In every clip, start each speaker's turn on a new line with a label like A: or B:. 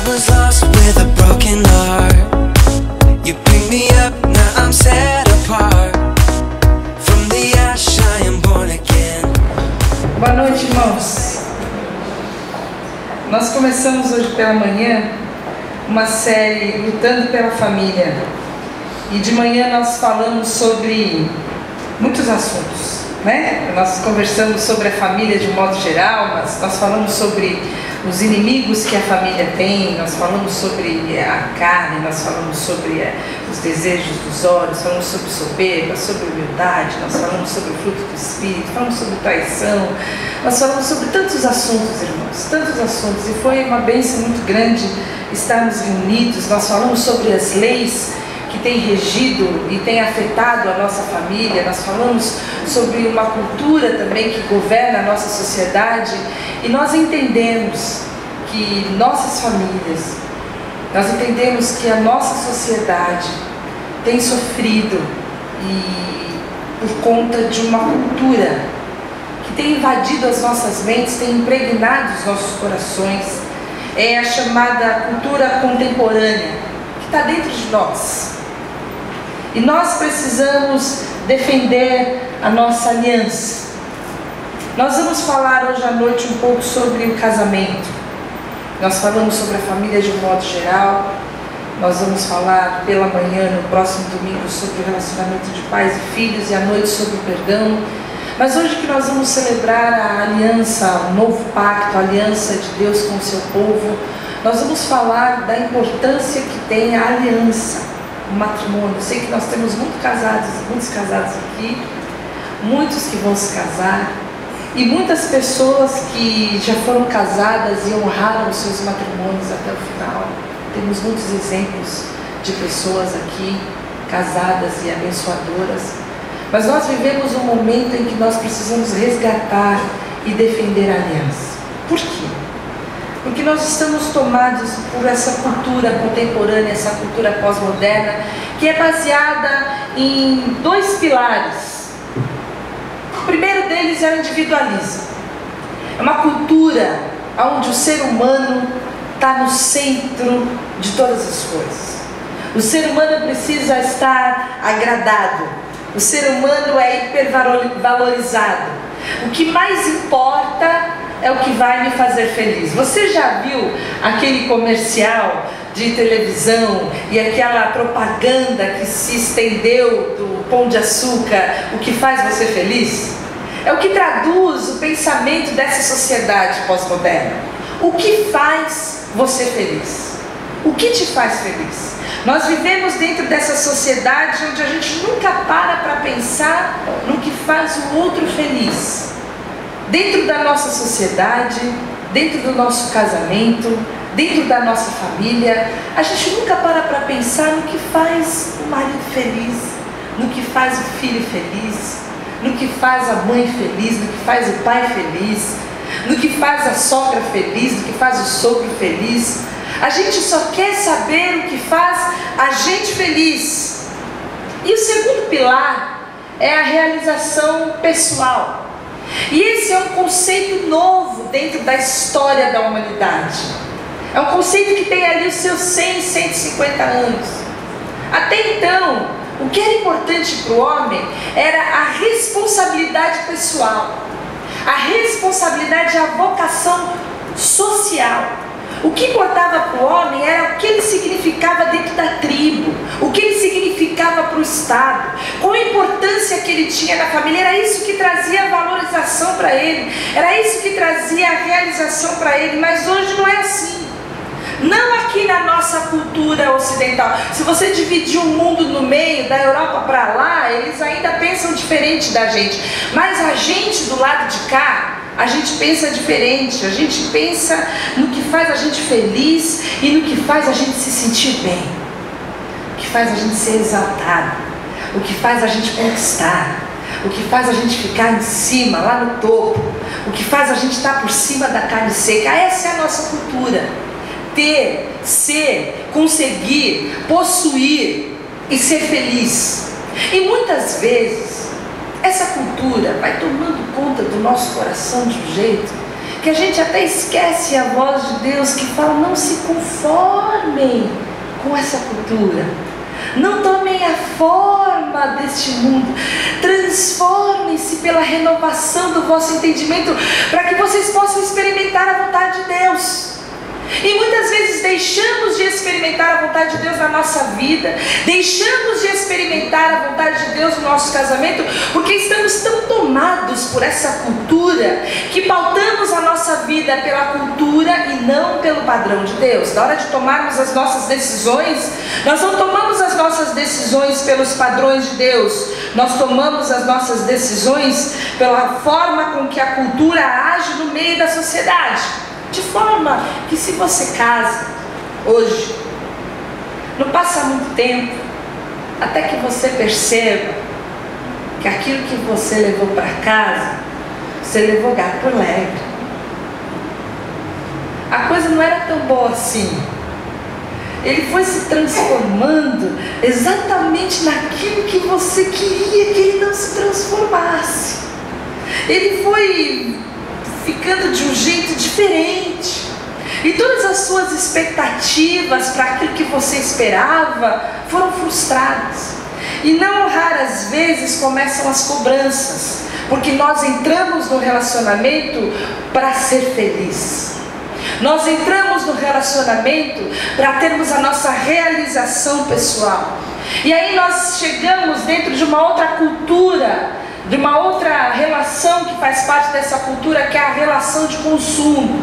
A: was lost with a broken heart. You picked me up, now I'm set apart. From the ash I am born again.
B: Boa noite, irmãos. Nós começamos hoje pela manhã uma série Lutando pela Família. E de manhã nós falamos sobre muitos assuntos, né? Nós conversamos sobre a família de um modo geral, mas nós falamos sobre os inimigos que a família tem, nós falamos sobre a carne, nós falamos sobre os desejos dos olhos, falamos sobre soberba, sobre humildade, nós falamos sobre o fruto do Espírito, falamos sobre traição, nós falamos sobre tantos assuntos, irmãos, tantos assuntos, e foi uma bênção muito grande estarmos reunidos. Nós falamos sobre as leis que tem regido e tem afetado a nossa família, nós falamos sobre uma cultura também que governa a nossa sociedade, e nós entendemos que nossas famílias, nós entendemos que a nossa sociedade tem sofrido por conta de uma cultura que tem invadido as nossas mentes, tem impregnado os nossos corações. É a chamada cultura contemporânea, que está dentro de nós. E nós precisamos defender a nossa aliança. Nós vamos falar hoje à noite um pouco sobre o casamento. Nós falamos sobre a família de um modo geral. Nós vamos falar pela manhã, no próximo domingo, sobre o relacionamento de pais e filhos, e à noite sobre o perdão. Mas hoje que nós vamos celebrar a aliança, o novo pacto, a aliança de Deus com o seu povo, nós vamos falar da importância que tem a aliança, o matrimônio. Eu sei que nós temos muitos casados aqui, muitos que vão se casar, e muitas pessoas que já foram casadas e honraram os seus matrimônios até o final. Temos muitos exemplos de pessoas aqui, casadas e abençoadoras. Mas nós vivemos um momento em que nós precisamos resgatar e defender a aliança. Por quê? Porque nós estamos tomados por essa cultura contemporânea, essa cultura pós-moderna, que é baseada em dois pilares. O primeiro deles é o individualismo. É uma cultura onde o ser humano está no centro de todas as coisas. O ser humano precisa estar agradado. O ser humano é hipervalorizado. O que mais importa é o que vai me fazer feliz. Você já viu aquele comercial de televisão e aquela propaganda que se estendeu do Pão de Açúcar, o que faz você feliz? É o que traduz o pensamento dessa sociedade pós-moderna. O que faz você feliz? O que te faz feliz? Nós vivemos dentro dessa sociedade onde a gente nunca para pensar no que faz o outro feliz. Dentro da nossa sociedade, dentro do nosso casamento, dentro da nossa família, a gente nunca para pensar no que faz o marido feliz, no que faz o filho feliz, no que faz a mãe feliz, no que faz o pai feliz, no que faz a sogra feliz, no que faz o sogro feliz. A gente só quer saber o que faz a gente feliz. E o segundo pilar é a realização pessoal. E esse é um conceito novo dentro da história da humanidade. É um conceito que tem ali os seus 100, 150 anos. Até então, o que era importante para o homem era a responsabilidade pessoal, a responsabilidade, a vocação social. O que importava para o homem era o que ele significava dentro da tribo, o que ele significava para o Estado, qual a importância que ele tinha na família. Era isso que trazia valorização para ele, era isso que trazia a realização para ele. Mas hoje não é assim. Não aqui na nossa cultura ocidental. Se você dividir o mundo no meio, da Europa para lá, eles ainda pensam diferente da gente. Mas a gente do lado de cá, a gente pensa diferente. A gente pensa no que faz a gente feliz e no que faz a gente se sentir bem, o que faz a gente ser exaltado, o que faz a gente conquistar, o que faz a gente ficar em cima, lá no topo, o que faz a gente estar por cima da carne seca. Essa é a nossa cultura. Ter, ser, conseguir, possuir e ser feliz. E muitas vezes essa cultura vai tomando conta do nosso coração de um jeito Porque a gente até esquece a voz de Deus que fala: não se conformem com essa cultura, não tomem a forma deste mundo, transformem-se pela renovação do vosso entendimento, para que vocês possam experimentar a vontade de Deus. E muitas vezes deixamos de experimentar a vontade de Deus na nossa vida, deixamos de experimentar a vontade de Deus no nosso casamento, porque estamos tão tomados por essa cultura, que pautamos a nossa vida pela cultura e não pelo padrão de Deus. Na hora de tomarmos as nossas decisões, nós não tomamos as nossas decisões pelos padrões de Deus, nós tomamos as nossas decisões pela forma com que a cultura age no meio da sociedade. De forma que, se você casa hoje, não passa muito tempo até que você perceba que aquilo que você levou para casa, você levou gato por lebre. A coisa não era tão boa assim. Ele foi se transformando exatamente naquilo que você queria que ele não se transformasse. Ele foi ficando de um jeito diferente, e todas as suas expectativas para aquilo que você esperava foram frustradas. E não raras vezes começam as cobranças, porque nós entramos no relacionamento para ser feliz, nós entramos no relacionamento para termos a nossa realização pessoal, e aí nós chegamos dentro de uma outra cultura, de uma outra relação que faz parte dessa cultura, que é a relação de consumo.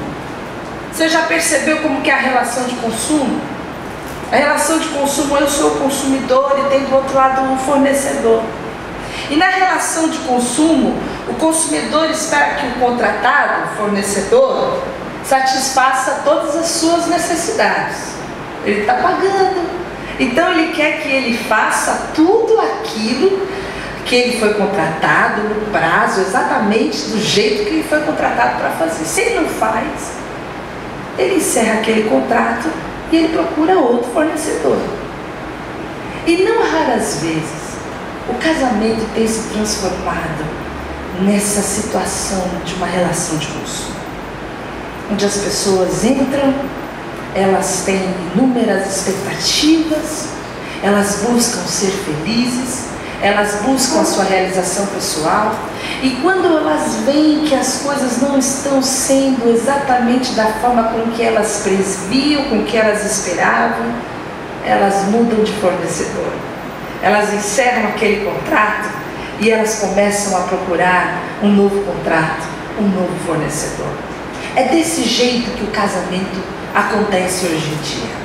B: Você já percebeu como que é a relação de consumo? A relação de consumo, eu sou o consumidor e tem do outro lado um fornecedor. E na relação de consumo, o consumidor espera que o contratado, o fornecedor, satisfaça todas as suas necessidades. Ele está pagando, então ele quer que ele faça tudo aquilo que ele foi contratado no prazo, exatamente do jeito que ele foi contratado para fazer. Se ele não faz, ele encerra aquele contrato e ele procura outro fornecedor. E não raras vezes o casamento tem se transformado nessa situação de uma relação de consumo, onde as pessoas entram, elas têm inúmeras expectativas, elas buscam ser felizes, elas buscam a sua realização pessoal, e quando elas veem que as coisas não estão sendo exatamente da forma com que elas previam, com que elas esperavam, elas mudam de fornecedor, elas encerram aquele contrato e elas começam a procurar um novo contrato, um novo fornecedor. É desse jeito que o casamento acontece hoje em dia.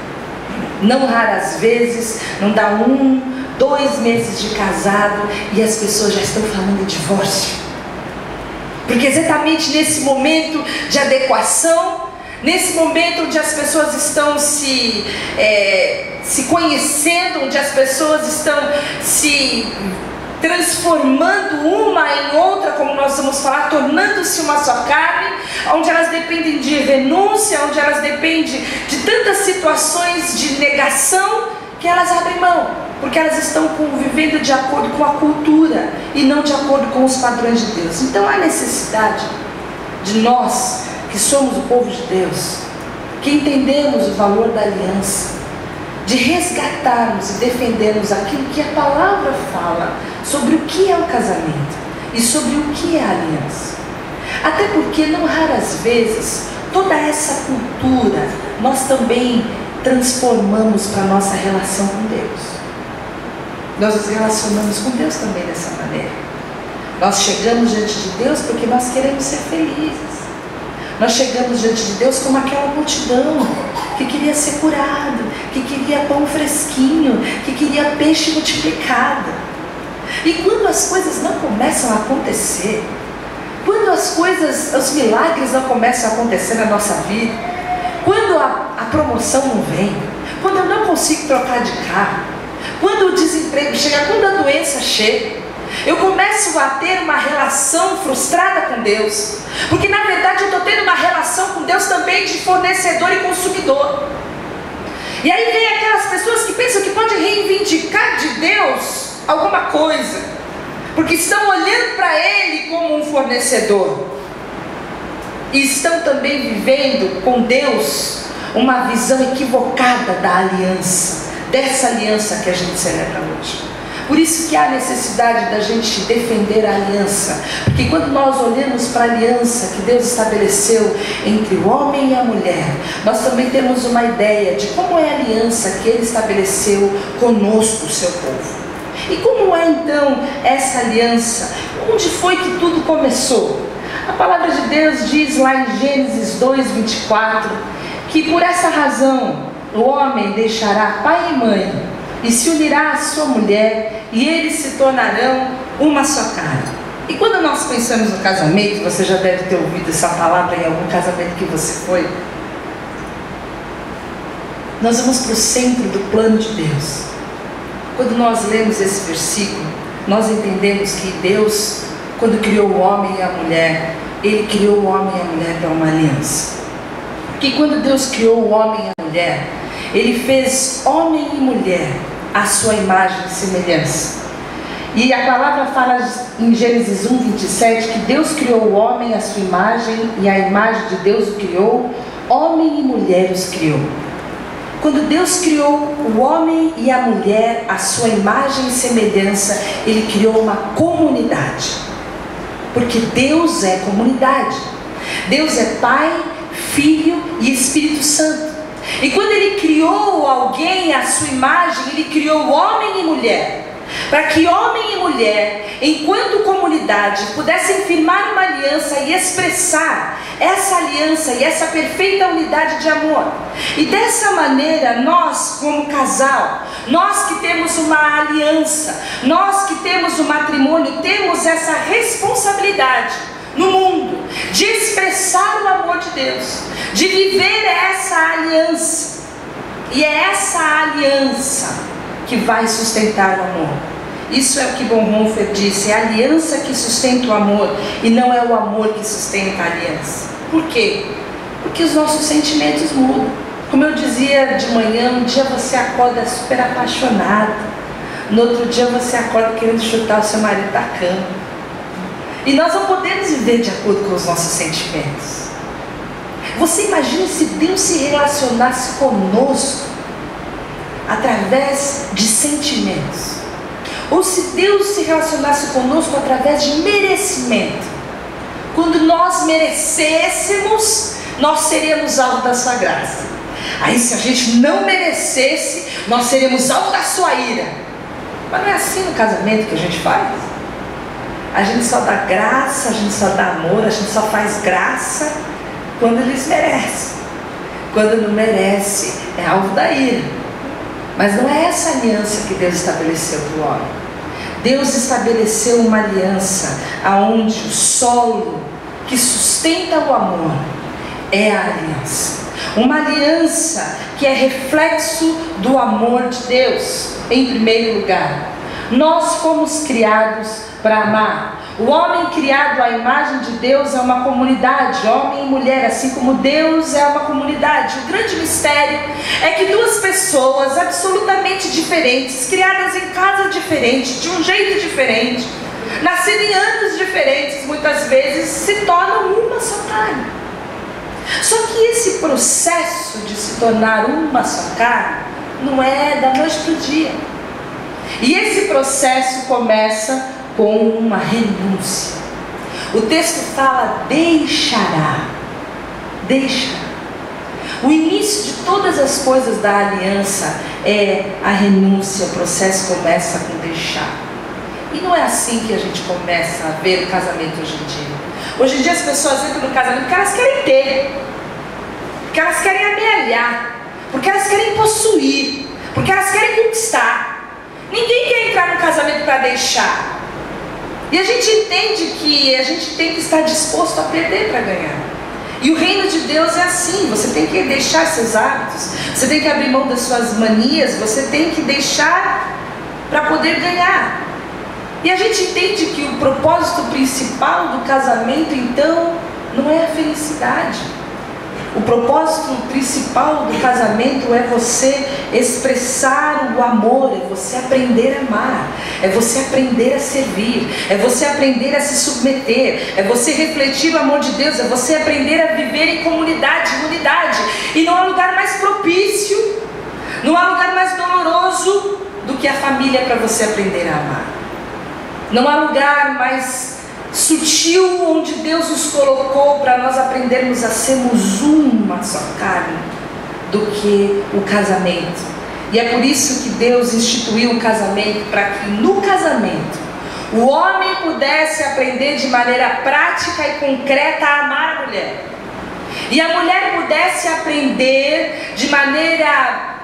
B: Não raras vezes, não dá 1, 2 meses de casado e as pessoas já estão falando de divórcio. Porque exatamente nesse momento de adequação, nesse momento onde as pessoas estão se conhecendo, onde as pessoas estão se transformando uma em outra, como nós vamos falar, tornando-se uma só carne, onde elas dependem de renúncia, onde elas dependem de tantas situações de negação, que elas abrem mão, porque elas estão vivendo de acordo com a cultura e não de acordo com os padrões de Deus. Então há necessidade de nós, que somos o povo de Deus, que entendemos o valor da aliança, de resgatarmos e defendermos aquilo que a palavra fala sobre o que é o casamento e sobre o que é a aliança. Até porque não raras vezes toda essa cultura nós também transformamos para a nossa relação com Deus. Nós nos relacionamos com Deus também dessa maneira. Nós chegamos diante de Deus porque nós queremos ser felizes. Nós chegamos diante de Deus como aquela multidão que queria ser curado, que queria pão fresquinho, que queria peixe multiplicado. E quando as coisas não começam a acontecer, quando os milagres não começam a acontecer na nossa vida, quando a promoção não vem, quando eu não consigo trocar de carro, quando o desemprego chega, quando a doença chega, eu começo a ter uma relação frustrada com Deus, porque na verdade eu estou tendo uma relação com Deus também de fornecedor e consumidor. E aí vem aquelas pessoas que pensam que podem reivindicar de Deus alguma coisa, porque estão olhando para Ele como um fornecedor. e estão também vivendo com Deus uma visão equivocada da aliança, dessa aliança que a gente celebra hoje. Por isso que há necessidade da gente defender a aliança, porque quando nós olhamos para a aliança que Deus estabeleceu entre o homem e a mulher, nós também temos uma ideia de como é a aliança que Ele estabeleceu conosco, o seu povo. E como é então essa aliança? Onde foi que tudo começou? A palavra de Deus diz lá em Gênesis 2:24, que por essa razão o homem deixará pai e mãe e se unirá à sua mulher, e eles se tornarão uma só carne. E quando nós pensamos no casamento, você já deve ter ouvido essa palavra em algum casamento que você foi, nós vamos para o centro do plano de Deus. Quando nós lemos esse versículo, nós entendemos que Deus, quando criou o homem e a mulher, Ele criou o homem e a mulher para uma aliança. Que quando Deus criou o homem e a mulher, Ele fez homem e mulher à sua imagem e semelhança. E a palavra fala em Gênesis 1:27 que Deus criou o homem à sua imagem, e a imagem de Deus o criou, homem e mulher os criou. Quando Deus criou o homem e a mulher à sua imagem e semelhança, Ele criou uma comunidade. Porque Deus é comunidade. Deus é Pai, Filho e Espírito Santo. E quando Ele criou alguém à sua imagem, Ele criou homem e mulher, para que homem e mulher, enquanto comunidade, pudessem firmar uma aliança e expressar essa aliança e essa perfeita unidade de amor. E dessa maneira, nós como casal, nós que temos uma aliança, nós que temos um matrimônio, temos essa responsabilidade no mundo de expressar o amor de Deus, de viver essa aliança. E é essa aliança que vai sustentar o amor. Isso é o que Bonhoeffer disse: é a aliança que sustenta o amor e não é o amor que sustenta a aliança. Por quê? Porque os nossos sentimentos mudam. Como eu dizia de manhã, um dia você acorda super apaixonado, no outro dia você acorda querendo chutar o seu marido da cama. E nós não podemos viver de acordo com os nossos sentimentos. Você imagina se Deus se relacionasse conosco através de sentimentos, ou se Deus se relacionasse conosco através de merecimento. Quando nós merecêssemos, nós seríamos alvo da sua graça. Aí se a gente não merecesse, nós seríamos alvo da sua ira. Mas não é assim no casamento que a gente faz. A gente só dá graça, a gente só dá amor, a gente só faz graça quando eles merecem. Quando não merece, é alvo da ira. Mas não é essa aliança que Deus estabeleceu para o homem. Deus estabeleceu uma aliança onde o solo que sustenta o amor é a aliança. Uma aliança que é reflexo do amor de Deus. Em primeiro lugar, nós fomos criados para amar. O homem criado à imagem de Deus é uma comunidade, homem e mulher, assim como Deus é uma comunidade. O grande mistério é que duas pessoas absolutamente diferentes, criadas em casa diferente, de um jeito diferente, nascidas em anos diferentes, muitas vezes se tornam uma só carne. Só que esse processo de se tornar uma só carne não é da noite para o dia. E esse processo começa com uma renúncia. O texto fala deixará. Deixará. O início de todas as coisas da aliança é a renúncia. O processo começa com deixar. E não é assim que a gente começa a ver o casamento hoje em dia. Hoje em dia as pessoas entram no casamento porque elas querem ter, porque elas querem amealhar, porque elas querem possuir, porque elas querem conquistar. Ninguém quer entrar no casamento para deixar. E a gente entende que a gente tem que estar disposto a perder para ganhar. E o reino de Deus é assim: você tem que deixar seus hábitos, você tem que abrir mão das suas manias, você tem que deixar para poder ganhar. E a gente entende que o propósito principal do casamento, então, não é a felicidade. O propósito principal do casamento é você expressar o amor, é você aprender a amar, é você aprender a servir, é você aprender a se submeter, é você refletir o amor de Deus, é você aprender a viver em comunidade, em unidade. E não há lugar mais propício, não há lugar mais doloroso do que a família para você aprender a amar. Não há lugar mais sutil onde Deus nos colocou para nós aprendermos a sermos uma só carne do que o casamento. E é por isso que Deus instituiu o casamento, para que no casamento o homem pudesse aprender de maneira prática e concreta a amar a mulher, e a mulher pudesse aprender de maneira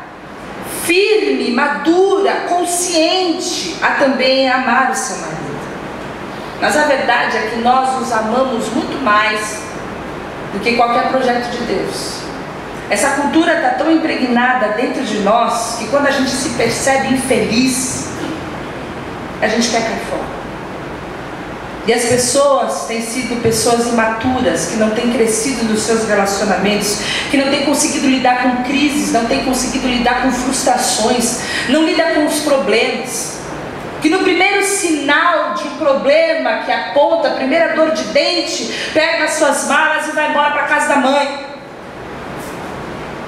B: firme, madura, consciente a também amar o seu marido. Mas a verdade é que nós nos amamos muito mais do que qualquer projeto de Deus. Essa cultura está tão impregnada dentro de nós que quando a gente se percebe infeliz, a gente quer cair fora. E as pessoas têm sido pessoas imaturas, que não têm crescido nos seus relacionamentos, que não têm conseguido lidar com crises, não têm conseguido lidar com frustrações, não lidam com os problemas. Que no primeiro sinal de um problema que aponta, a primeira dor de dente, pega as suas malas e vai embora para a casa da mãe.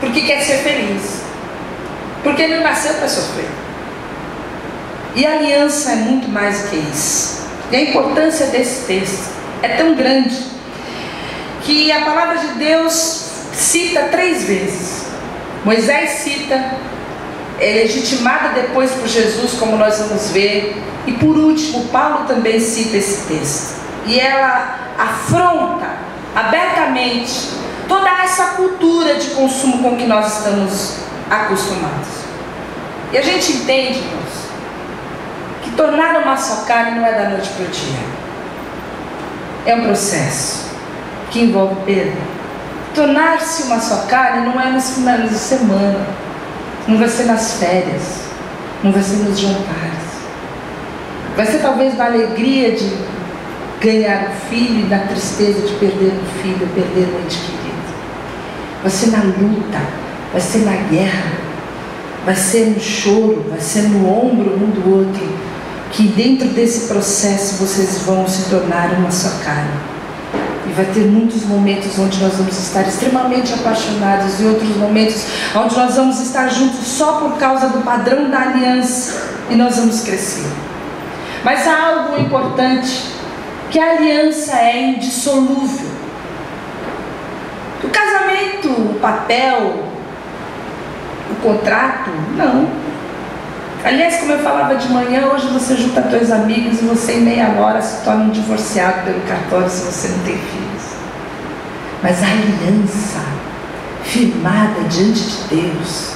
B: Porque quer ser feliz. Porque não nasceu para sofrer. E a aliança é muito mais do que isso. E a importância desse texto é tão grande que a palavra de Deus cita 3 vezes. Moisés cita, é legitimada depois por Jesus, como nós vamos ver. E por último, Paulo também cita esse texto. E ela afronta abertamente toda essa cultura de consumo com que nós estamos acostumados. E a gente entende, irmãos, que tornar uma só carne não é da noite para o dia. É um processo que envolve perda. Tornar-se uma só carne não é nos finais de semana, não vai ser nas férias, não vai ser nos jantares. Vai ser talvez na alegria de ganhar um filho e na tristeza de perder um filho, perder um ente querido. Vai ser na luta, vai ser na guerra, vai ser no choro, vai ser no ombro um do outro, que dentro desse processo vocês vão se tornar uma só carne. E vai ter muitos momentos onde nós vamos estar extremamente apaixonados e outros momentos onde nós vamos estar juntos só por causa do padrão da aliança, e nós vamos crescer. Mas há algo importante, que a aliança é indissolúvel. O casamento, o papel, o contrato, não. Aliás, como eu falava de manhã, hoje você junta 2 amigos e você em meia hora se torna um divorciado pelo cartório se você não tem filhos. Mas a aliança firmada diante de Deus,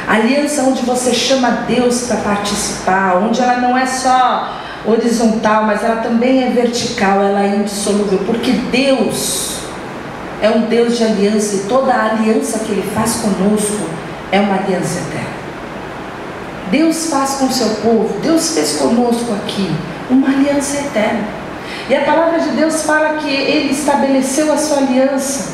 B: a aliança onde você chama Deus para participar, onde ela não é só horizontal, mas ela também é vertical, ela é indissolúvel, porque Deus é um Deus de aliança, e toda a aliança que Ele faz conosco é uma aliança eterna. Deus faz com o seu povo, Deus fez conosco aqui uma aliança eterna. E a palavra de Deus fala que Ele estabeleceu a sua aliança.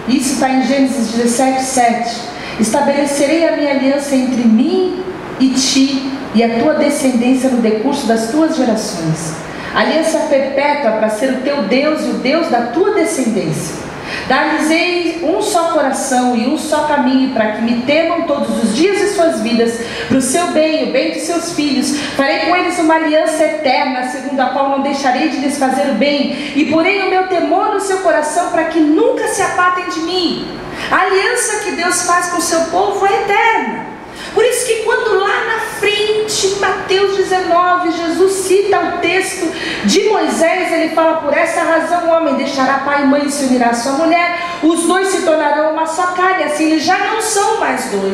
B: Isso está em Gênesis 17:7. Estabelecerei a minha aliança entre mim e ti e a tua descendência no decurso das tuas gerações. Aliança perpétua para ser o teu Deus e o Deus da tua descendência. Dar-lhes-ei um só coração e um só caminho, para que me temam todos os dias de suas vidas, para o seu bem e o bem de seus filhos. Farei com eles uma aliança eterna, segundo a qual não deixarei de lhes fazer o bem, e porei o meu temor no seu coração, para que nunca se apartem de mim. A aliança que Deus faz com o seu povo é eterna. Por isso que quando lá na frente, em Mateus 19, Jesus cita o texto de Moisés, ele fala: por essa razão o homem deixará pai e mãe e se unirá à sua mulher, os dois se tornarão uma só carne. Assim eles já não são mais 2,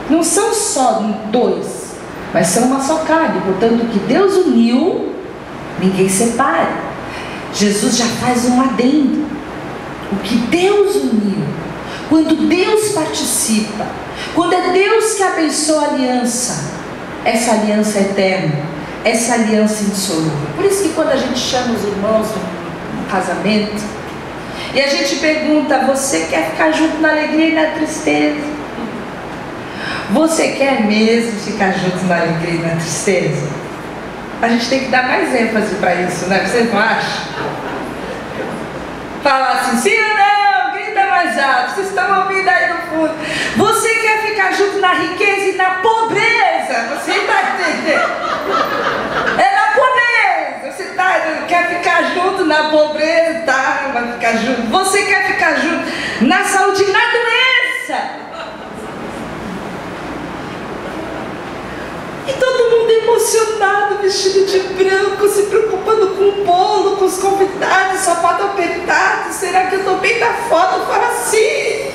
B: não são só 2, mas são uma só carne. Portanto, o que Deus uniu, ninguém separa. Jesus já faz um adendo. O que Deus uniu, quando Deus participa, quando é Deus que abençoa a aliança, essa aliança é eterna, essa aliança indissolúvel. Por isso que quando a gente chama os irmãos no casamento, e a gente pergunta: você quer ficar junto na alegria e na tristeza? Você quer mesmo ficar junto na alegria e na tristeza? A gente tem que dar mais ênfase para isso, né? Você não acha? Fala assim, sim ou não? Grita mais alto. Vocês estão ouvindo aí no fundo. Você quer ficar junto na riqueza e na pobreza? Você está entendendo? É na pobreza. Você quer ficar junto na pobreza? Tá, vai ficar junto. Você quer ficar junto na saúde e na doença? E todo mundo emocionado, vestido de branco, se preocupando com o bolo, com os convidados, sapato apertado. Será que eu estou bem na foto? Fala assim.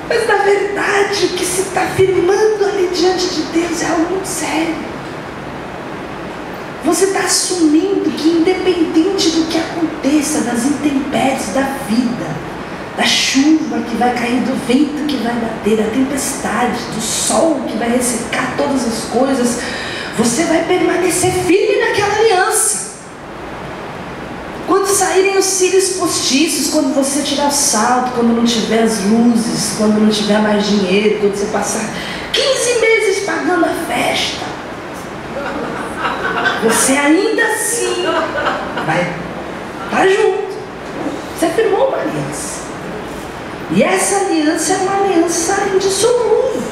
B: Mas na verdade, o que se está afirmando ali diante de Deus é algo muito sério. Você está assumindo que, independente do que aconteça, das intempéries da vida, da chuva que vai cair, do vento que vai bater, da tempestade, do sol que vai ressecar todas as coisas, você vai permanecer firme naquela aliança. Quando saírem os cílios postiços, quando você tirar o salto, quando não tiver as luzes, quando não tiver mais dinheiro, quando você passar 15 meses pagando a festa, você ainda assim vai estar junto. Você firmou uma aliança. E essa aliança é uma aliança indissolúvel.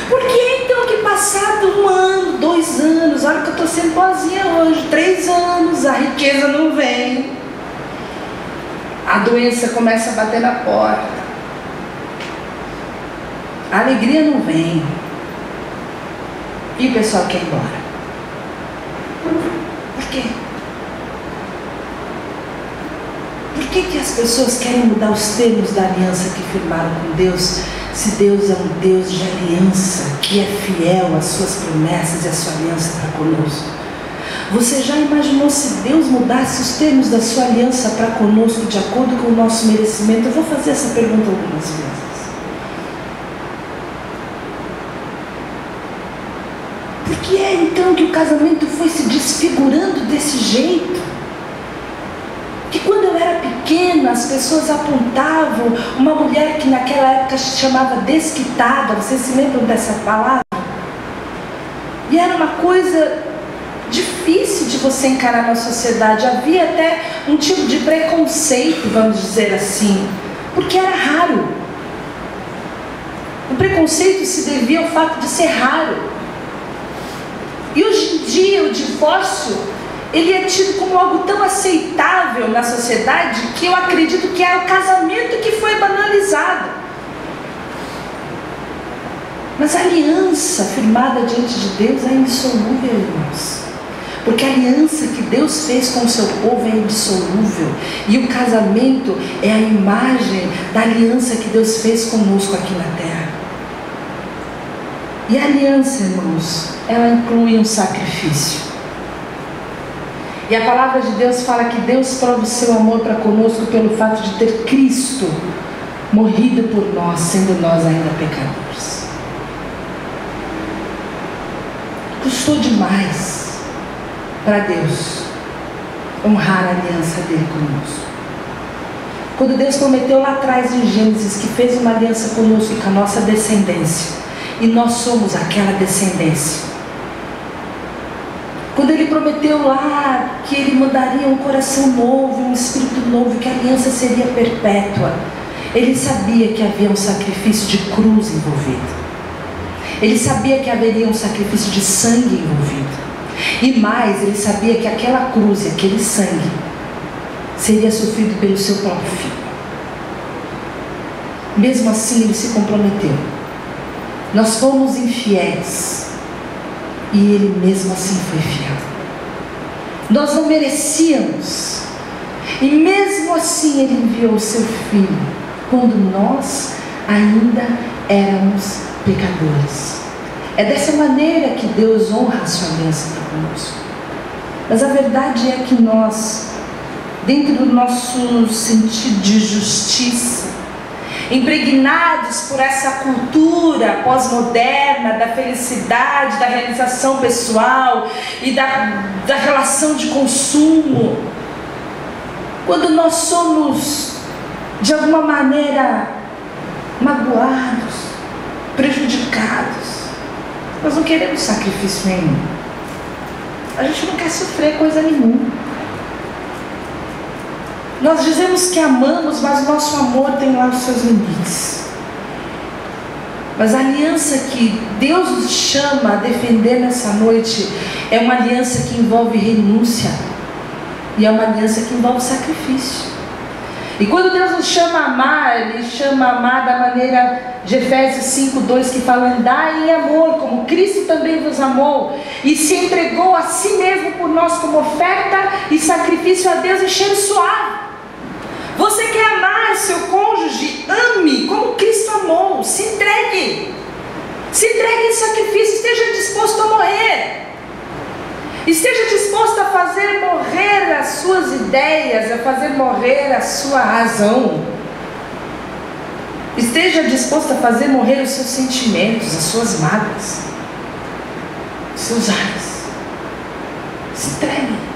B: Por que então que passado 1 ano, 2 anos, olha que eu estou sendo boazinha hoje, 3 anos, a riqueza não vem, a doença começa a bater na porta, a alegria não vem, e o pessoal quer ir embora? Por quê? Por que as pessoas querem mudar os termos da aliança que firmaram com Deus, se Deus é um Deus de aliança, que é fiel às suas promessas e à sua aliança para conosco? Você já imaginou se Deus mudasse os termos da sua aliança para conosco de acordo com o nosso merecimento? Eu vou fazer essa pergunta algumas vezes. Por que é então que o casamento foi se desfigurando desse jeito? Que quando eu era pequena, as pessoas apontavam uma mulher que naquela época se chamava desquitada. Vocês se lembram dessa palavra? E era uma coisa difícil de você encarar na sociedade. Havia até um tipo de preconceito, vamos dizer assim, porque era raro. O preconceito se devia ao fato de ser raro. E hoje em dia o divórcio, ele é tido como algo tão aceitável na sociedade que eu acredito que é o casamento que foi banalizado. Mas a aliança firmada diante de Deus é indissolúvel, irmãos. Porque a aliança que Deus fez com o seu povo é indissolúvel. E o casamento é a imagem da aliança que Deus fez conosco aqui na terra. E a aliança, irmãos, ela inclui um sacrifício. E a palavra de Deus fala que Deus prova o seu amor para conosco pelo fato de ter Cristo morrido por nós, sendo nós ainda pecadores. Custou demais para Deus honrar a aliança dele conosco. Quando Deus prometeu lá atrás em Gênesis que fez uma aliança conosco e com a nossa descendência, e nós somos aquela descendência. Quando Ele prometeu lá que Ele mandaria um coração novo, um espírito novo, que a aliança seria perpétua, Ele sabia que havia um sacrifício de cruz envolvido. Ele sabia que haveria um sacrifício de sangue envolvido. E mais, Ele sabia que aquela cruz e aquele sangue seria sofrido pelo seu próprio filho. Mesmo assim, Ele se comprometeu. Nós fomos infiéis e Ele mesmo assim foi fiel. Nós não merecíamos, e mesmo assim Ele enviou o seu Filho, quando nós ainda éramos pecadores. É dessa maneira que Deus honra a sua aliança para conosco. Mas a verdade é que nós, dentro do nosso sentido de justiça, impregnados por essa cultura pós-moderna da felicidade, da realização pessoal e da relação de consumo, quando nós somos de alguma maneira magoados, prejudicados. Nós não queremos sacrifício nenhum. A gente não quer sofrer coisa nenhuma. Nós dizemos que amamos, mas o nosso amor tem lá os seus limites. Mas a aliança que Deus nos chama a defender nessa noite é uma aliança que envolve renúncia. E é uma aliança que envolve sacrifício. E quando Deus nos chama a amar, Ele chama a amar da maneira de Efésios 5:2, que fala: andai em amor, como Cristo também vos amou, e se entregou a si mesmo por nós como oferta e sacrifício a Deus, e cheiro suave. Você quer amar seu cônjuge? Ame como Cristo amou. Se entregue. Se entregue em sacrifício. Esteja disposto a morrer. Esteja disposto a fazer morrer as suas ideias, a fazer morrer a sua razão. Esteja disposto a fazer morrer os seus sentimentos, as suas mágoas, os seus ares. Se entregue.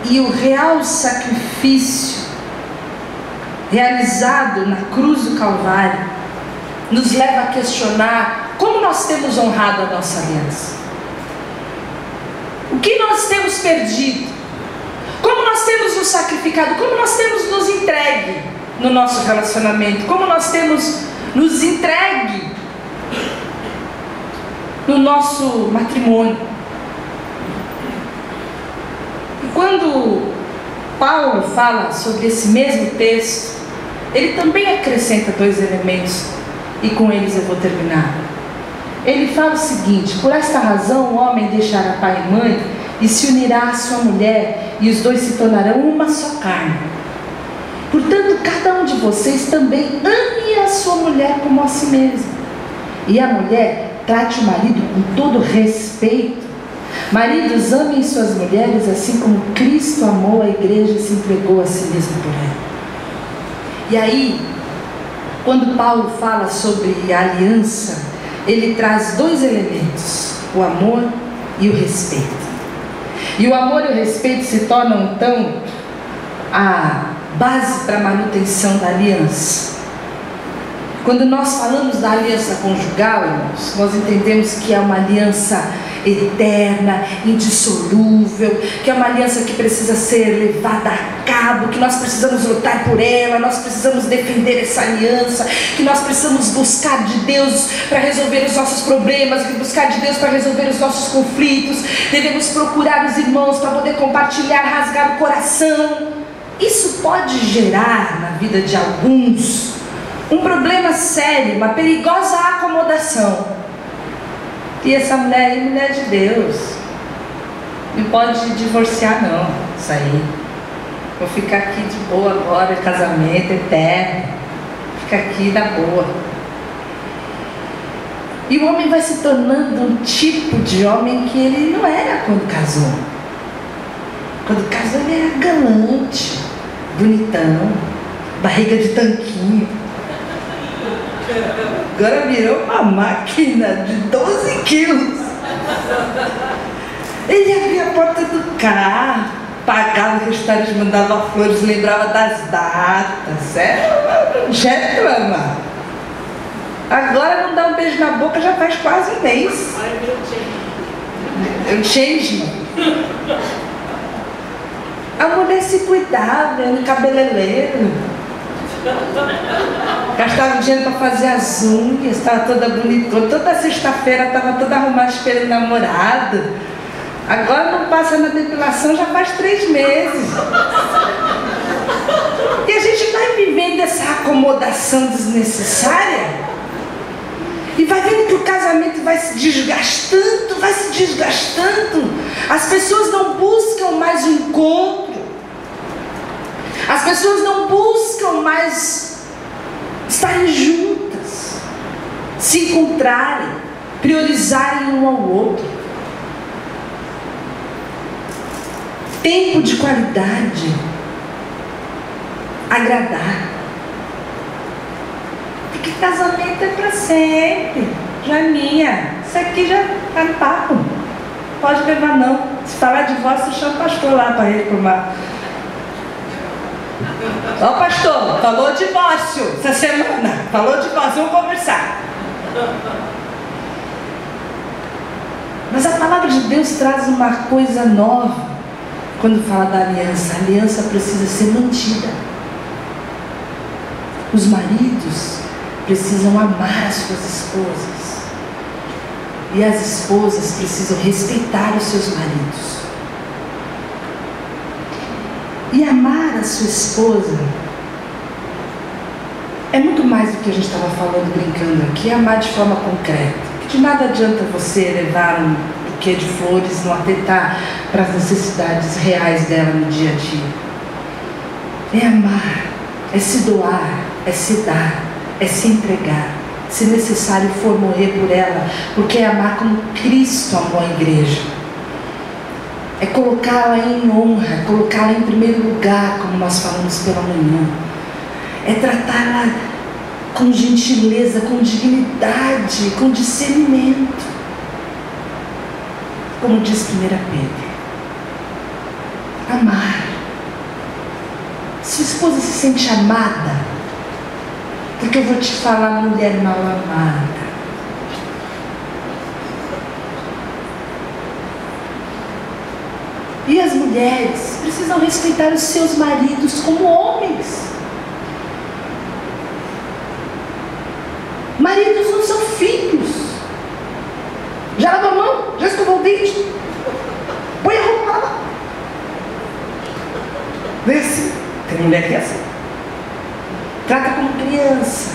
B: E o real sacrifício realizado na cruz do Calvário nos leva a questionar como nós temos honrado a nossa aliança. O que nós temos perdido? Como nós temos nos sacrificado? Como nós temos nos entregue no nosso relacionamento? Como nós temos nos entregue no nosso matrimônio? E quando Paulo fala sobre esse mesmo texto, ele também acrescenta 2 elementos, e com eles eu vou terminar. Ele fala o seguinte: por esta razão o homem deixará pai e mãe e se unirá à sua mulher, e os dois se tornarão uma só carne. Portanto, cada um de vocês também ame a sua mulher como a si mesmo, e a mulher trate o marido com todo respeito. Maridos, amem suas mulheres assim como Cristo amou a igreja e se entregou a si mesmo por ela. E aí, quando Paulo fala sobre a aliança, ele traz 2 elementos: o amor e o respeito. E o amor e o respeito se tornam então a base para a manutenção da aliança. Quando nós falamos da aliança conjugal, irmãos, nós entendemos que é uma aliança eterna, indissolúvel, que é uma aliança que precisa ser levada a cabo, que nós precisamos lutar por ela, nós precisamos defender essa aliança, que nós precisamos buscar de Deus para resolver os nossos problemas, buscar de Deus para resolver os nossos conflitos, devemos procurar os irmãos para poder compartilhar, rasgar o coração. Isso pode gerar na vida de alguns um problema sério, uma perigosa acomodação. E essa mulher aí, mulher de Deus, não pode divorciar não, isso aí. Vou ficar aqui de boa agora, casamento eterno, fica aqui da boa. E o homem vai se tornando um tipo de homem que ele não era quando casou. Quando casou ele era galante, bonitão, barriga de tanquinho. Agora virou uma máquina de 12 quilos. Ele abria a porta do carro, pagava o restaurante, mandava flores, lembrava das datas. Era um gentleman. Agora não dá um beijo na boca já faz quase um mês. Eu change. A mulher se cuidava, era no cabeleireiro. Gastava dinheiro para fazer as unhas, estava toda bonitona. Toda sexta-feira estava toda arrumada esperando namorado. Agora não passa na depilação já faz 3 meses. E a gente vai vivendo essa acomodação desnecessária. E vai vendo que o casamento vai se desgastando, vai se desgastando. As pessoas não buscam mais o encontro. As pessoas não buscam mais estarem juntas, se encontrarem, priorizarem um ao outro. Tempo de qualidade, agradar. Porque casamento é para sempre. Já é minha. Isso aqui já tá no papo. Pode levar não. Se falar de divórcio, chama o pastor lá para reclamar. Ó, pastor, falou divórcio essa semana. Falou divórcio, vamos conversar. Mas a palavra de Deus traz uma coisa nova quando fala da aliança. A aliança precisa ser mantida. Os maridos precisam amar as suas esposas. E as esposas precisam respeitar os seus maridos. E amar a sua esposa é muito mais do que a gente estava falando, brincando aqui. É amar de forma concreta. De nada adianta você levar um buquê de flores, não atentar para as necessidades reais dela no dia a dia. É amar, é se doar, é se dar, é se entregar. Se necessário for morrer por ela, porque é amar como Cristo amou a igreja. É colocá-la em honra, é colocá-la em primeiro lugar, como nós falamos pela manhã. É tratá-la com gentileza, com dignidade, com discernimento. Como diz 1 Pedro. Amar. Sua esposa se sente amada, porque eu vou te falar, mulher mal amada. E as mulheres precisam respeitar os seus maridos como homens. Maridos não são filhos. Já lavou a mão? Já escovou o dente? Põe a roupa lá. Vê assim. Tem mulher que é assim. Trata como criança.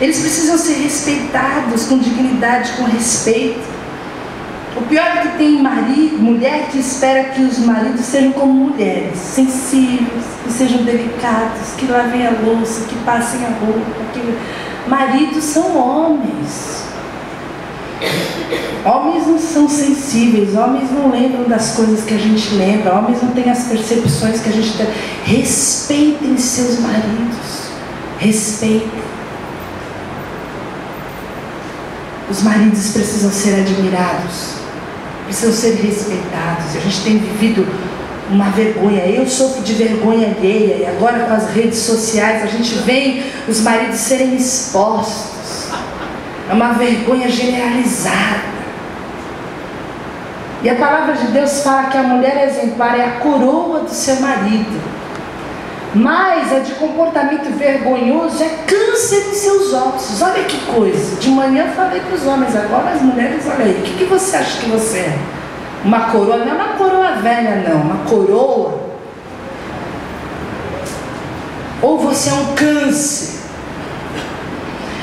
B: Eles precisam ser respeitados com dignidade, com respeito. O pior é que tem mulher que espera que os maridos sejam como mulheres, sensíveis, que sejam delicados, que lavem a louça, que passem a roupa. Maridos são homens. Homens não são sensíveis, homens não lembram das coisas que a gente lembra, homens não têm as percepções que a gente tem. Respeitem seus maridos. Respeitem. Os maridos precisam ser admirados, precisam ser respeitados. A gente tem vivido uma vergonha. Eu sofro de vergonha alheia, e agora com as redes sociais a gente vê os maridos serem expostos. É uma vergonha generalizada. E a palavra de Deus fala que a mulher exemplar é a coroa do seu marido. Mas a de comportamento vergonhoso é câncer em seus ossos. Olha que coisa. De manhã eu falei para os homens, agora as mulheres, olha aí. O que você acha que você é? Uma coroa? Não é uma coroa velha, não. Uma coroa. Ou você é um câncer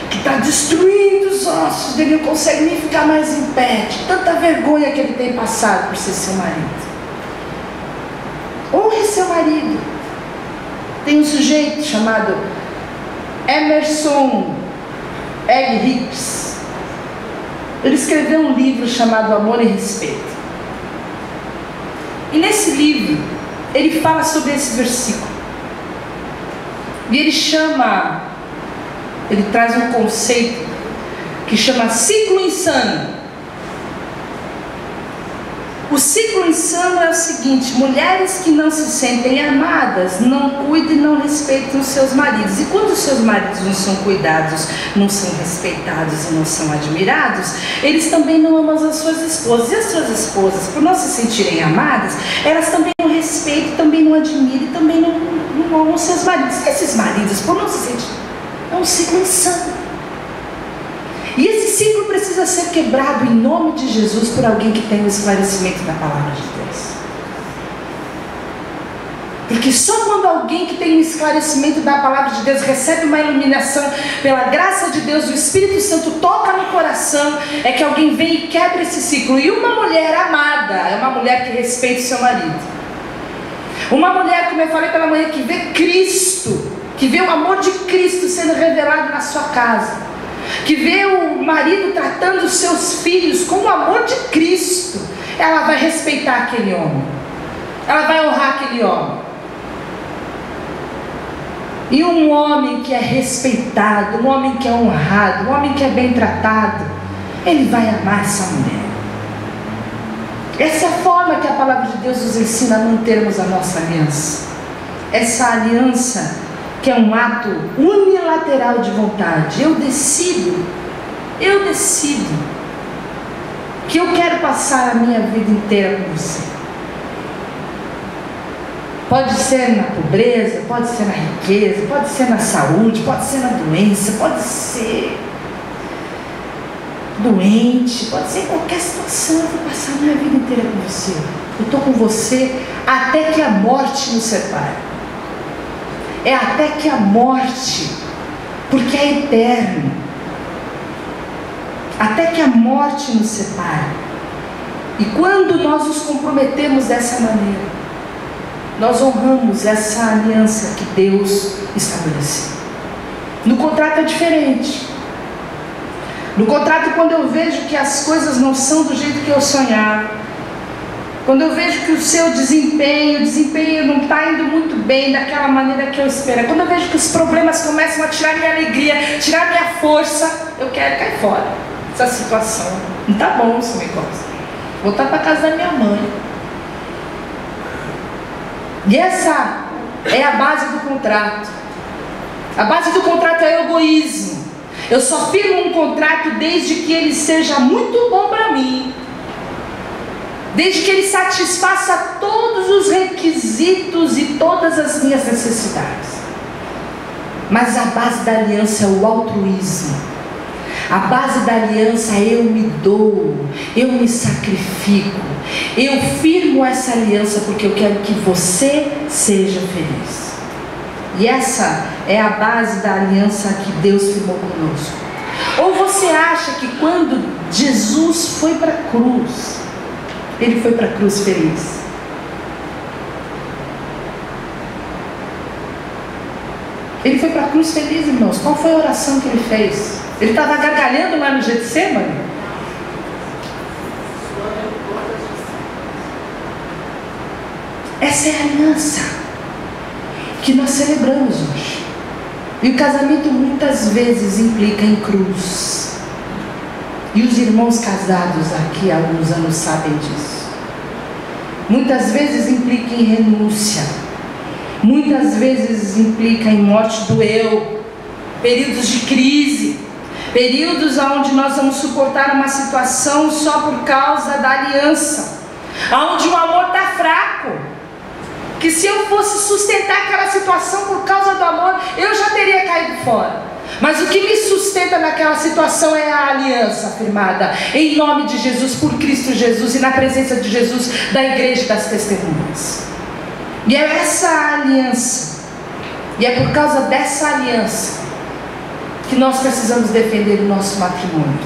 B: que está destruindo os ossos dele, não consegue nem ficar mais em pé, de tanta vergonha que ele tem passado por ser seu marido. Honre seu marido. Tem um sujeito chamado Emerson L. Hicks. Ele escreveu um livro chamado Amor e Respeito. E nesse livro ele fala sobre esse versículo. E ele traz um conceito que chama ciclo insano. O ciclo insano é o seguinte: mulheres que não se sentem amadas não cuidam e não respeitam os seus maridos. E quando os seus maridos não são cuidados, não são respeitados e não são admirados, eles também não amam as suas esposas. E as suas esposas, por não se sentirem amadas, elas também não respeitam, também não admiram e também não amam os seus maridos. E esses maridos, por não se sentirem, é um ciclo insano. E esse ciclo precisa ser quebrado em nome de Jesus por alguém que tem o esclarecimento da palavra de Deus. Porque só quando alguém que tem o esclarecimento da palavra de Deus recebe uma iluminação pela graça de Deus, o Espírito Santo toca no coração, é que alguém vem e quebra esse ciclo. E uma mulher amada é uma mulher que respeita o seu marido. Uma mulher, como eu falei pela manhã, que vê Cristo, que vê o amor de Cristo sendo revelado na sua casa, que vê o marido tratando os seus filhos com o amor de Cristo, ela vai respeitar aquele homem, ela vai honrar aquele homem. E um homem que é respeitado, um homem que é honrado, um homem que é bem tratado, ele vai amar essa mulher. Essa é a forma que a palavra de Deus nos ensina a mantermos a nossa aliança. essa aliança que é um ato unilateral de vontade. Eu decido que eu quero passar a minha vida inteira com você. Pode ser na pobreza, pode ser na riqueza, pode ser na saúde, pode ser na doença, pode ser doente, pode ser em qualquer situação. Eu vou passar a minha vida inteira com você. Eu estou com você até que a morte nos separe. É até que a morte, porque é eterno. Até que a morte nos separe. E quando nós nos comprometemos dessa maneira, nós honramos essa aliança que Deus estabeleceu. No contrato é diferente. No contrato, quando eu vejo que as coisas não são do jeito que eu sonhava, quando eu vejo que o seu desempenho não está indo muito bem daquela maneira que eu espero, quando eu vejo que os problemas começam a tirar minha alegria, tirar minha força, eu quero cair fora dessa situação. Não está bom esse negócio. Voltar para casa da minha mãe. E essa é a base do contrato. A base do contrato é o egoísmo. Eu só firmo um contrato desde que ele seja muito bom para mim, desde que ele satisfaça todos os requisitos e todas as minhas necessidades. Mas a base da aliança é o altruísmo. A base da aliança é eu me dou, eu me sacrifico, eu firmo essa aliança porque eu quero que você seja feliz. E essa é a base da aliança que Deus firmou conosco. Ou você acha que quando Jesus foi para a cruz, ele foi para a cruz feliz? Ele foi para a cruz feliz, irmãos. Qual foi a oração que ele fez? Ele estava gargalhando lá no Getsemane? Essa é a aliança que nós celebramos hoje. E o casamento muitas vezes implica em cruz. E os irmãos casados aqui há alguns anos sabem disso. Muitas vezes implica em renúncia. Muitas vezes implica em morte do eu. Períodos de crise. Períodos onde nós vamos suportar uma situação só por causa da aliança. Onde o amor está fraco. Que se eu fosse sustentar aquela situação por causa do amor, eu já teria caído fora. Mas o que me sustenta naquela situação é a aliança firmada em nome de Jesus, por Cristo Jesus e na presença de Jesus, da igreja das testemunhas. E é essa aliança, e é por causa dessa aliança que nós precisamos defender o nosso matrimônio,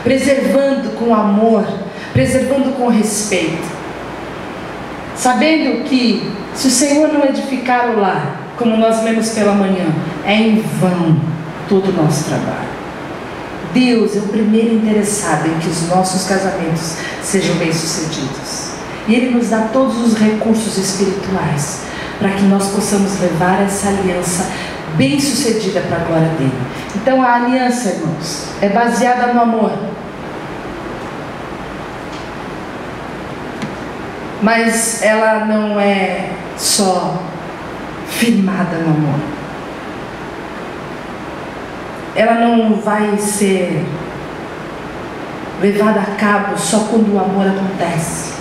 B: preservando com amor, preservando com respeito, sabendo que se o Senhor não edificar o lar, como nós lemos pela manhã, é em vão todo o nosso trabalho. Deus é o primeiro interessado em que os nossos casamentos sejam bem-sucedidos, e Ele nos dá todos os recursos espirituais para que nós possamos levar essa aliança bem-sucedida para a glória dele. Então a aliança, irmãos, é baseada no amor, mas ela não é só firmada no amor. Ela não vai ser levada a cabo só quando o amor acontece.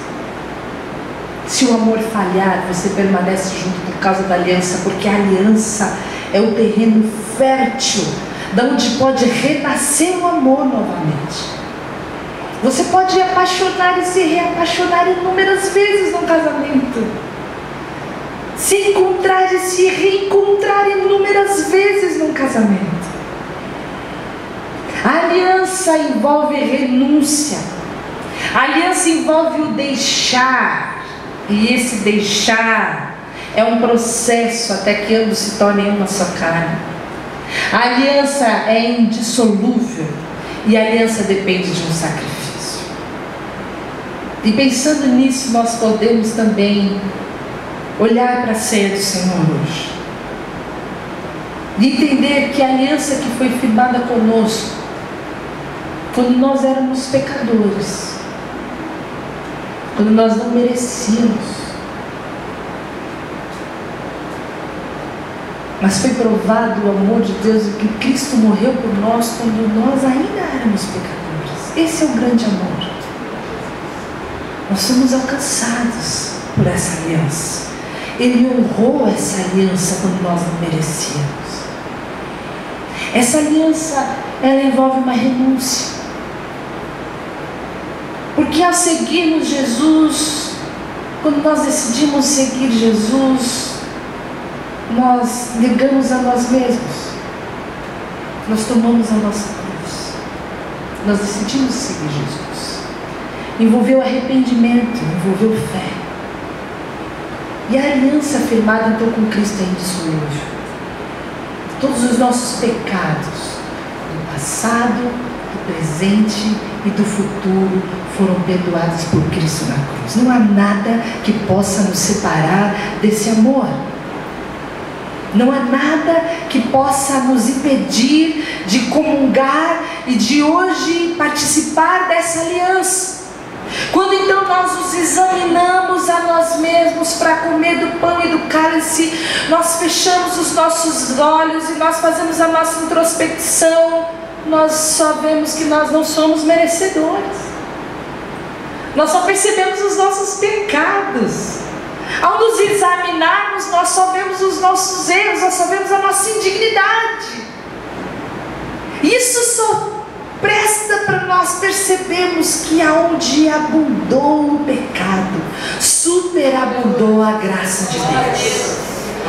B: Se o amor falhar, você permanece junto por causa da aliança, porque a aliança é o terreno fértil, da onde pode renascer o amor novamente. Você pode apaixonar e se reapaixonar inúmeras vezes no casamento, se encontrar e se reencontrar inúmeras vezes no casamento. A aliança envolve renúncia, a aliança envolve o deixar, e esse deixar é um processo até que ambos se tornem uma só carne. A aliança é indissolúvel e a aliança depende de um sacrifício. E pensando nisso, nós podemos também olhar para a ceia do Senhor hoje e entender que a aliança que foi firmada conosco quando nós éramos pecadores, quando nós não merecíamos, Mas foi provado o amor de Deus e que Cristo morreu por nós quando nós ainda éramos pecadores. Esse é o grande amor. Nós somos alcançados por essa aliança. Ele honrou essa aliança quando nós não merecíamos. Essa aliança, ela envolve uma renúncia. Porque ao seguirmos Jesus, quando nós decidimos seguir Jesus, nós negamos a nós mesmos. Nós tomamos a nossa cruz. Nós decidimos seguir Jesus. Envolveu arrependimento, envolveu fé. E a aliança firmada então com Cristo é indissolúvel. Todos os nossos pecados, do passado, do presente e do futuro, foram perdoados por Cristo na cruz. Não há nada que possa nos separar desse amor. Não há nada que possa nos impedir de comungar e de hoje participar dessa aliança. Quando então nós nos examinamos a nós mesmos para comer do pão e do cálice, nós fechamos os nossos olhos e nós fazemos a nossa introspecção, nós só vemos que nós não somos merecedores. Nós só percebemos os nossos pecados. Ao nos examinarmos, nós só vemos os nossos erros, nós só vemos a nossa indignidade. Isso só presta para nós percebermos que aonde abundou o pecado, superabundou a graça de Deus.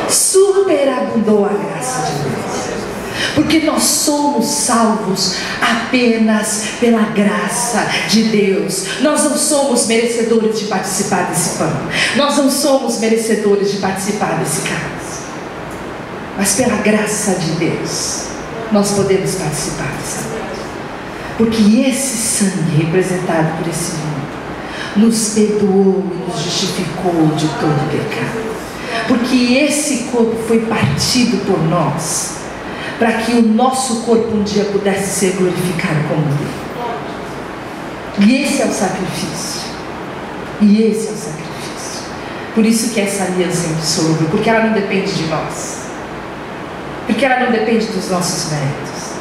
B: Superabundou a graça de Deus. Porque nós somos salvos apenas pela graça de Deus. Nós não somos merecedores de participar desse pão. Nós não somos merecedores de participar desse cálice. Mas pela graça de Deus, nós podemos participar dessa coisa. Porque esse sangue representado por esse vinho nos perdoou e nos justificou de todo pecado. Porque esse corpo foi partido por nós, para que o nosso corpo um dia pudesse ser glorificado como Deus. E esse é o sacrifício. E esse é o sacrifício. Por isso que essa aliança é indissolúvel, porque ela não depende de nós. Porque ela não depende dos nossos méritos.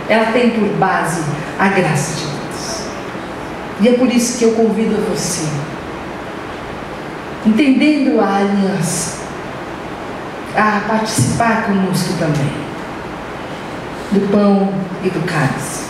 B: Ela tem por base a graça de Deus. E é por isso que eu convido você, entendendo a aliança, a participar conosco também do pão e do cálice.